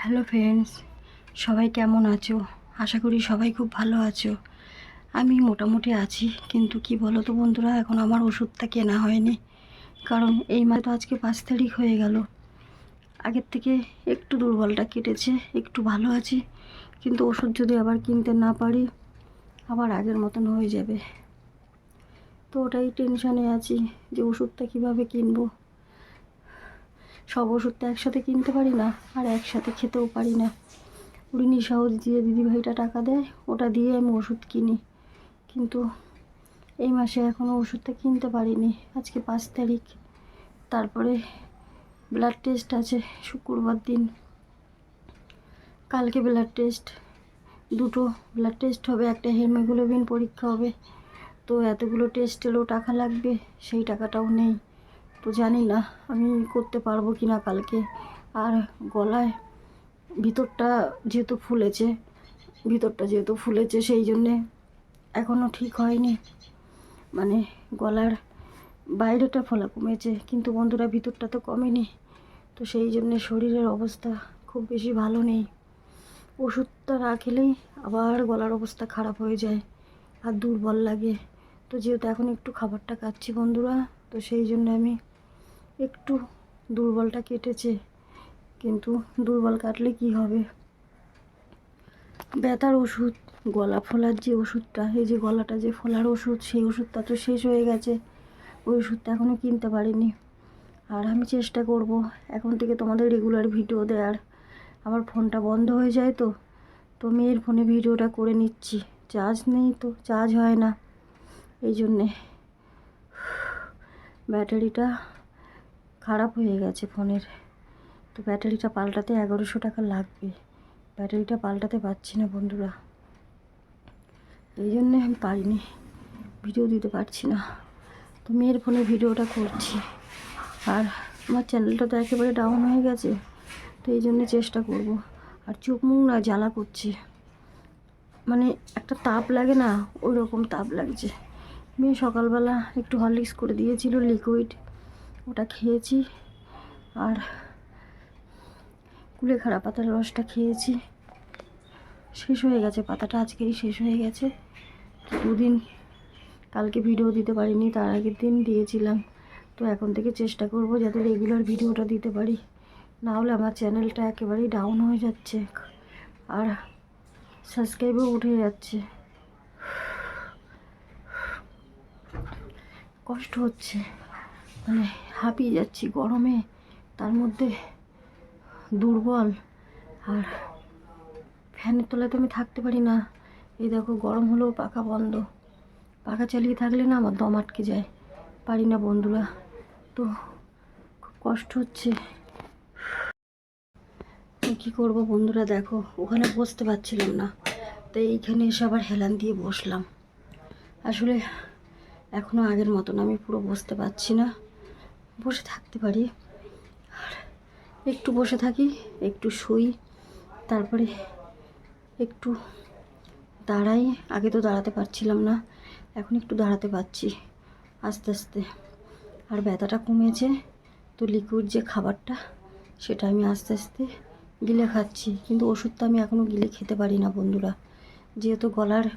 Hello friends, সবাই কেমন আছো? আশা করি সবাই খুব ভালো আছো। আমি মোটামুটি আছি, কিন্তু কি বলো তো বন্ধুরা, এখন আমার ওষুধটা কেনা হয়নি। কারণ এই মাসে তো আজকে 5 তারিখ হয়ে গেল। আগের থেকে একটু দুর্বলটা কেটেছে, একটু ভালো আছি, কিন্তু ওষুধ যদি আবার কিনতে না পারি আবার আগের মতন হয়ে যাবে। তো ওটাই টেনশানে আছি যে ওষুধটা কিভাবে কিনবো। সব ওষুধ তো একসাথে কিনতে পারি না, আর একসাথে খেতেও পারি না। ঋণী সাহস দিয়ে দিদিভাইটা টাকা দেয়, ওটা দিয়ে আমি ওষুধ কিনি। কিন্তু এই মাসে এখনও ওষুধটা কিনতে পারিনি। আজকে 5 তারিখ, তারপরে ব্লাড টেস্ট আছে শুক্রবার দিন। কালকে ব্লাড টেস্ট, দুটো ব্লাড টেস্ট হবে, একটা হিমোগ্লোবিন পরীক্ষা হবে। তো এতগুলো টেস্টেরও টাকা লাগবে, সেই টাকাটাও নেই। তো জানি না আমি করতে পারবো কি না কালকে। আর গলায় ভিতরটা যেহেতু ফুলেছে সেই জন্যে এখনও ঠিক হয়নি। মানে গলার বাইরেটা ফোলা কমেছে, কিন্তু বন্ধুরা ভিতরটা তো কমেনি। তো সেই জন্যে শরীরের অবস্থা খুব বেশি ভালো নেই। ওষুধটা না খেলেই আবার গলার অবস্থা খারাপ হয়ে যায় আর দুর্বল লাগে। তো যেহেতু এখন একটু খাবারটা খাচ্ছি বন্ধুরা, তো সেই জন্য আমি একটু দুর্বলটা কেটেছে। কিন্তু দুর্বল কাটলে কি হবে? ব্যথার ওষুধ, গলা ফোলার যে ওষুধটা, এই যে গলাটা যে ফোলার ওষুধ, সেই ওষুধটা তো শেষ হয়ে গেছে। ওই ওষুধটা এখনও কিনতে পারিনি। আর আমি চেষ্টা করব এখন থেকে তোমাদের রেগুলার ভিডিও দেওয়ার। আমার ফোনটা বন্ধ হয়ে যায় তো মেয়ের ফোনে ভিডিওটা করে নিচ্ছি। চার্জ নেই, তো চার্জ হয় না, এই জন্যে ব্যাটারিটা খারাপ হয়ে গেছে ফোনের। তো ব্যাটারিটা পাল্টাতে 1100 টাকা লাগবে। ব্যাটারিটা পাল্টাতে পারছি না বন্ধুরা, এই জন্যে আমি পারিনি, ভিডিও দিতে পারছি না। তো মেয়ের ফোনে ভিডিওটা করছি। আর আমার চ্যানেলটা তো একেবারে ডাউন হয়ে গেছে, তো এই জন্যে চেষ্টা করব। আর চোখ মুখ না জ্বালা করছে, মানে একটা তাপ লাগে না, ওই রকম তাপ লাগছে। মেয়ে সকালবেলা একটু হরলিক্স করে দিয়েছিল লিকুইড, ওটা খেয়েছি। আর কুলেখাড়া পাতার রসটা খেয়েছি, শেষ হয়ে গেছে পাতাটা, আজকেই শেষ হয়ে গেছে। দুদিন কালকে ভিডিও দিতে পারিনি, তার আগের দিন দিয়েছিলাম। তো এখন থেকে চেষ্টা করব যাতে রেগুলার ভিডিওটা দিতে পারি, না হলে আমার চ্যানেলটা একেবারেই ডাউন হয়ে যাচ্ছে আর সাবস্ক্রাইবও উঠে যাচ্ছে। কষ্ট হচ্ছে, মানে হাঁপিয়ে যাচ্ছি গরমে, তার মধ্যে দুর্বল। আর ফ্যানের তলায় তো আমি থাকতে পারি না। এই দেখো, গরম হলেও পাখা বন্ধ। পাখা চালিয়ে থাকলে না আমার দম আটকে যায়, পারি না বন্ধুরা। তো খুব কষ্ট হচ্ছে। তো কী করবো বন্ধুরা, দেখো ওখানে বসতে পারছিলাম না, তাই এইখানে এসে আবার হেলান দিয়ে বসলাম। আসলে এখনও আগের মতন আমি পুরো বসতে পারছি না। বসে থাকতে পারি, আর একটু বসে থাকি, একটু শুই, তারপরে একটু দাঁড়াই। আগে তো দাঁড়াতে পারছিলাম না, এখন একটু দাঁড়াতে পারছি আস্তে আস্তে। আর ব্যথাটা কমেছে, তো লিকুইড যে খাবারটা, সেটা আমি আস্তে আস্তে গিলে খাচ্ছি। কিন্তু ওষুধটা আমি এখনও গিলে খেতে পারি না বন্ধুরা, যেহেতু গলার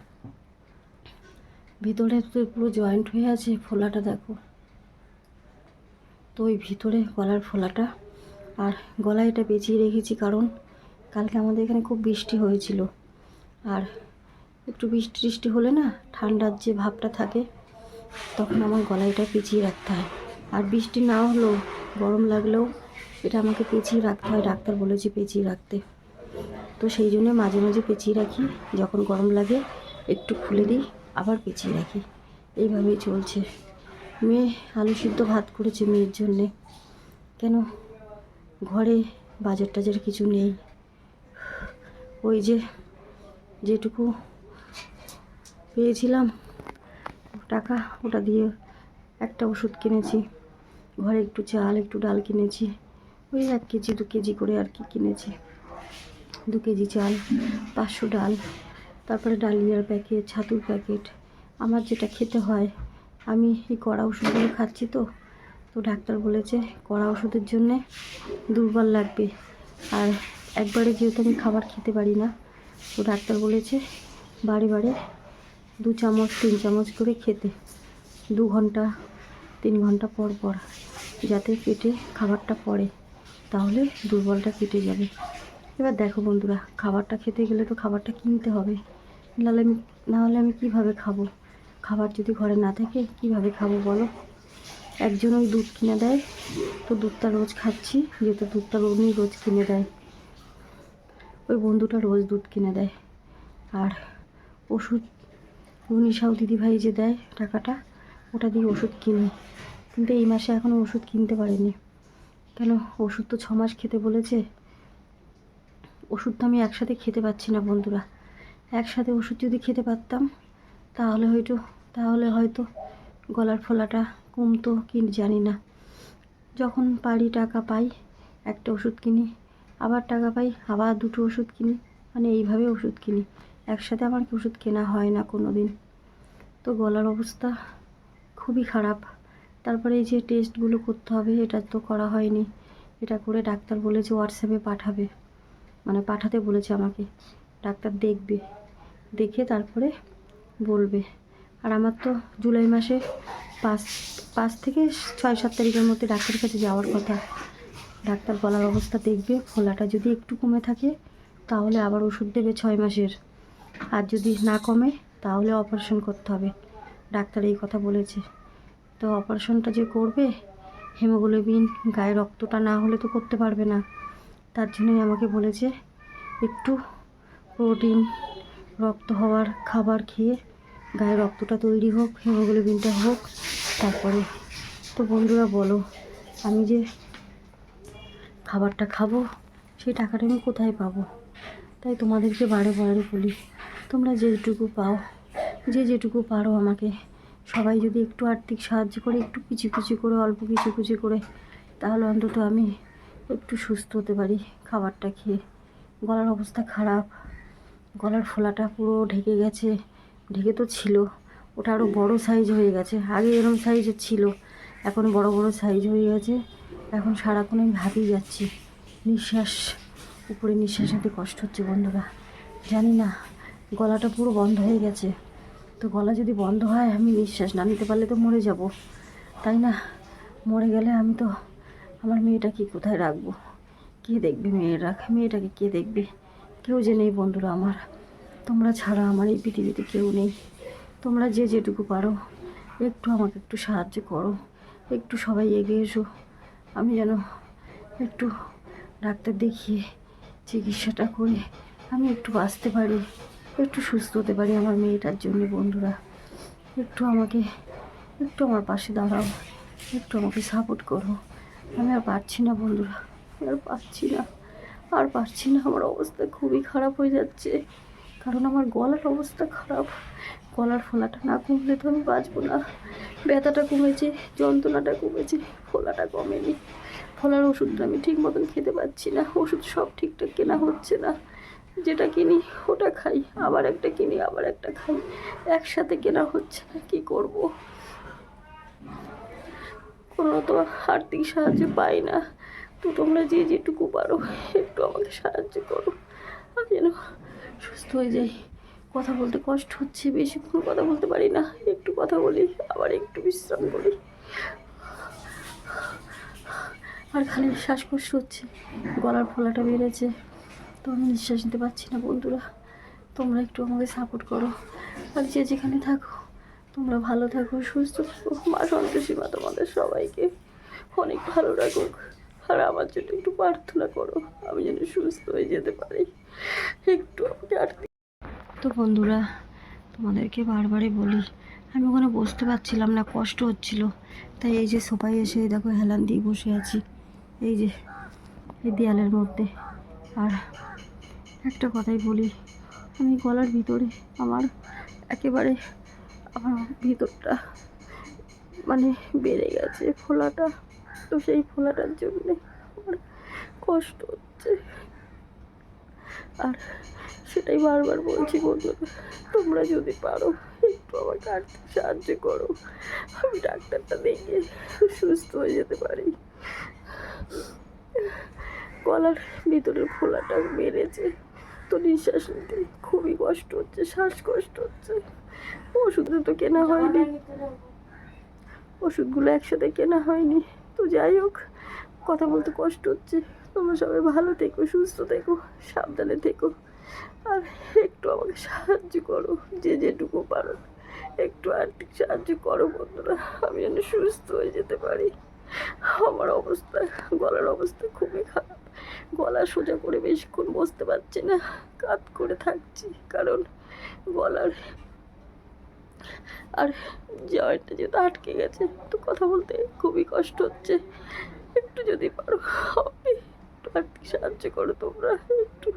ভিতরে তো পুরো জয়েন্ট হয়ে আছে। ফোলাটা দেখো, তো ওই ভিতরে গলার ফোলাটা। আর গলায় এটা পেঁচিয়ে রেখেছি, কারণ কালকে আমাদের এখানে খুব বৃষ্টি হয়েছিল। আর একটু বৃষ্টি টিষ্টি হলে না, ঠান্ডার যে ভাবটা থাকে, তখন আমার গলায় এটা পেঁচিয়ে রাখতে হয়। আর বৃষ্টি না হলেও, গরম লাগলেও এটা আমাকে পেঁচিয়ে রাখতে হয়, ডাক্তার বলেছে পেঁচিয়ে রাখতে। তো সেই জন্য মাঝে মাঝে পেঁচিয়ে রাখি, যখন গরম লাগে একটু খুলে দিই, আবার পেঁচিয়ে রাখি। এইভাবেই চলছে। মেয়ে আলু সিদ্ধ ভাত করেছে মেয়ের জন্যে, কেন ঘরে বাজার টাজার কিছু নেই। ওই যেটুকু পেয়েছিলাম টাকা, ওটা দিয়ে একটা ওষুধ কিনেছি। ঘরে একটু চাল একটু ডাল কিনেছি, ওই 1 কেজি 2 কেজি করে আর কি কিনেছি। 2 কেজি চাল, 500 ডাল, তারপরে ডালিয়ার প্যাকেট, ছাতুর প্যাকেট। আমার যেটা খেতে হয়, আমি এই কড়া ওষুধগুলো খাচ্ছি। তো ডাক্তার বলেছে কড়া ওষুধের জন্যে দুর্বল লাগবে, আর একবারে যেহেতু আমি খাবার খেতে পারি না, তো ডাক্তার বলেছে বারে বারে 2 চামচ 3 চামচ করে খেতে, 2 ঘন্টা 3 ঘন্টা পর পর, যাতে পেটে খাবারটা পড়ে, তাহলে দুর্বলটা কেটে যাবে। এবার দেখো বন্ধুরা, খাবারটা খেতে গেলে তো খাবারটা কিনতে হবে, নাহলে আমি কীভাবে খাবো? খাবার যদি ঘরে না থাকে কীভাবে খাবো বলো? একজন ওই দুধ কিনে দেয়, তো দুধটা রোজ খাচ্ছি, যেহেতু দুধটা উনি রোজ কিনে দেয়, ওই বন্ধুটা রোজ দুধ কিনে দেয়। আর ওষুধ রুনিশাও দিদিভাই যে দেয় টাকাটা, ওটা দিয়ে ওষুধ কিনি, কিন্তু এই মাসে এখনও ওষুধ কিনতে পারিনি। কেন? ওষুধ তো 6 মাস খেতে বলেছে। ওষুধ তো আমি একসাথে খেতে পাচ্ছি না বন্ধুরা। একসাথে ওষুধ যদি খেতে পারতাম তাহলে হয়তো গলার ফোলাটা কমতো কি জানি না। যখন পারি টাকা পাই একটা ওষুধ কিনি, আবার টাকা পাই আবার 2টো ওষুধ কিনি, মানে এইভাবে ওষুধ কিনি, একসাথে আমার ওষুধ কেনা হয় না কোনো দিন। তো গলার অবস্থা খুবই খারাপ। তারপরে এই যে টেস্টগুলো করতে হবে, এটা তো করা হয়নি। এটা করে ডাক্তার বলেছে হোয়াটসঅ্যাপে পাঠাবে, মানে পাঠাতে বলেছে আমাকে। ডাক্তার দেখবে, দেখে তারপরে বলবে। আর আমার তো জুলাই মাসে 5 থেকে 6-7 তারিখের মধ্যে ডাক্তারের কাছে যাওয়ার কথা। ডাক্তার গলার অবস্থা দেখবে, ফোলাটা যদি একটু কমে থাকে তাহলে আবার ওষুধ দেবে 6 মাসের, আর যদি না কমে তাহলে অপারেশন করতে হবে। ডাক্তার এই কথা বলেছে। তো অপারেশনটা যে করবে, হিমোগ্লোবিন গায়ে রক্তটা না হলে তো করতে পারবে না। তার জন্যই আমাকে বলেছে একটু প্রোটিন রক্ত হওয়ার খাবার খেয়ে গায়ে রক্তটা তৈরি হোক, হিমোগ্লোবিনটা হোক, তারপরে। তো বন্ধুরা বলো, আমি যে খাবারটা খাবো সেই টাকাটা আমি কোথায় পাবো? তাই তোমাদেরকে বারে বারে বলি, তোমরা যেটুকু পাও, যেটুকু পারো আমাকে সবাই যদি একটু আর্থিক সাহায্য করে, একটু কিছু কিছু করে, অল্প কিছু কিছু করে, তাহলে অন্তত আমি একটু সুস্থ হতে পারি খাবারটা খেয়ে। গলার অবস্থা খারাপ, গলার ফোলাটা পুরো ঢেকে গেছে, ঢেকে তো ছিল, ওটা আরও বড় সাইজ হয়ে গেছে। আগে এরকম সাইজের ছিল, এখন বড় বড় সাইজ হয়ে গেছে। এখন সারাক্ষণ আমি ভাবেই যাচ্ছি, উপরে নিঃশ্বাস নিতে কষ্ট হচ্ছে বন্ধুরা। জানি না, গলাটা পুরো বন্ধ হয়ে গেছে। তো গলা যদি বন্ধ হয়, আমি নিঃশ্বাস না নিতে পারলে তো মরে যাব, তাই না? মরে গেলে আমি তো আমার মেয়েটাকে কোথায় রাখবো? কে দেখবে মেয়েটাকে কে দেখবে? কেউ যে নেই বন্ধুরা আমার। তোমরা ছাড়া আমার এই পৃথিবীতে কেউ নেই। তোমরা যেটুকু পারো একটু আমাকে একটু সাহায্য করো, একটু সবাই এগিয়ে এসো, আমি যেন একটু ডাক্তার দেখিয়ে চিকিৎসাটা করে আমি একটু বাঁচতে পারি, একটু সুস্থ হতে পারি আমার মেয়েটার জন্য। বন্ধুরা একটু আমার পাশে দাঁড়াও, একটু আমাকে সাপোর্ট করো। আমি আর পারছি না বন্ধুরা, আর পারছি না। আমার অবস্থা খুবই খারাপ হয়ে যাচ্ছে, কারণ আমার গলার অবস্থা খারাপ। গলার ফোলাটা না কমলে তো আমি বাঁচবো না। ব্যথাটা কমেছে, যন্ত্রণাটা কমেছে, ফোলাটা কমেনি। ফোলার ওষুধটা আমি ঠিক মতন খেতে পাচ্ছি না, ওষুধ সব ঠিকঠাক কেনা হচ্ছে না। যেটা কিনি ওটা খাই, আবার একটা কিনি, আবার একটা খাই, একসাথে কেনা হচ্ছে না। কী করব? কোনো তো আর্থিক সাহায্য পাই না। তো তোমরা যেটুকু পারো একটু আমাকে সাহায্য করো, আমি যেন সুস্থ হয়ে যাই। কথা বলতে কষ্ট হচ্ছে, বেশিক্ষণ কথা বলতে পারি না, একটু কথা বলি আবার একটু বিশ্রাম করি, আর খালি শ্বাসকষ্ট হচ্ছে, গলার ফোলাটা বেড়েছে, তো আমি নিঃশ্বাস নিতে পারছি না বন্ধুরা। তোমরা একটু আমাকে সাপোর্ট করো, আর যেখানে থাকো তোমরা ভালো থাকো, সুস্থ থাকো। মা সন্তোষী মা তোমাদের সবাইকে অনেক ভালো রাখুক, আর আমার জন্য একটু প্রার্থনা করো, আমি যেন সুস্থ হয়ে যেতে পারি একটু আমাকে আর্থিক। তো বন্ধুরা তোমাদেরকে বারবারই বলি, আমি ওখানে বসতে পারছিলাম না, কষ্ট হচ্ছিল, তাই এই যে সোফায় এসে দেখো হেলান দিয়ে বসে আছি, এই যে এই দেয়ালের মধ্যে। আর একটা কথাই বলি, আমি গলার ভিতরে আমার একেবারে আমার ভিতরটা মানে বেড়ে গেছে ফোলাটা, তো সেই ফোলাটার জন্যে আমার কষ্ট হচ্ছে। আর সেটাই বারবার বলছি বন্ধুরা, তোমরা যদি পারো একটু আমাকে আর্থিক সাহায্য করো, আমি ডাক্তারটা দেখিয়ে সুস্থ হয়ে যেতে পারি। গলার ভিতরের ফোলাটা বেড়েছে, তো নিঃশ্বাস নিতে খুবই কষ্ট হচ্ছে, শ্বাসকষ্ট হচ্ছে। ওষুধও তো কেনা হয়নি, ওষুধগুলো একসাথে কেনা হয়নি। তো যাই হোক, কথা বলতে কষ্ট হচ্ছে। তোমরা সবাই ভালো থেকো, সুস্থ থেকো, সাবধানে থেকো। আর একটু আমাকে সাহায্য করো, যে যেটুকু পারো একটু আর্থিক সাহায্য করো বন্ধুরা, আমি যেন সুস্থ হয়ে যেতে পারি। আমার অবস্থা, গলার অবস্থা খুবই খারাপ। গলা সোজা করে বেশিক্ষণ বসতে পারছি না, কাত করে থাকছি, কারণ গলার আর জয়েন্টটা যেহেতু আটকে গেছে, তো কথা বলতে খুবই কষ্ট হচ্ছে। একটু যদি পারো আমাকে একটু আর্থিক সাহায্য করো তোমরা, একটু।